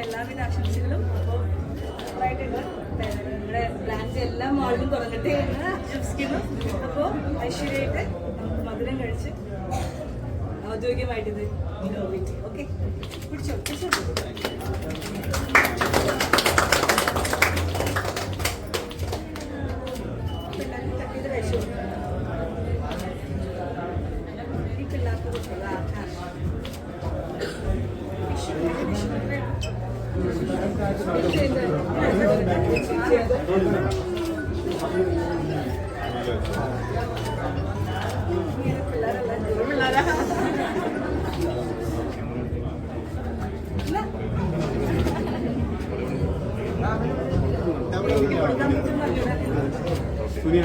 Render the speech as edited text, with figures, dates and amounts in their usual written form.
എല്ലാവിധ ആശംസകളും. നമ്മുടെ ബ്രാൻഡ് എല്ലാ മാളിലും തുടങ്ങട്ടെ എന്ന് ആശംസിക്കുന്നു. അപ്പോൾ ഐശ്വര്യമായിട്ട് നമുക്ക് മധുരം കഴിച്ച് ഔദ്യോഗികമായിട്ട് ഇത് ഓക്കെ പിടിച്ചോ പിടിച്ചോ. തട്ടിയത് കഴിച്ചു എനിക്കില്ലാത്തത് സുനിയ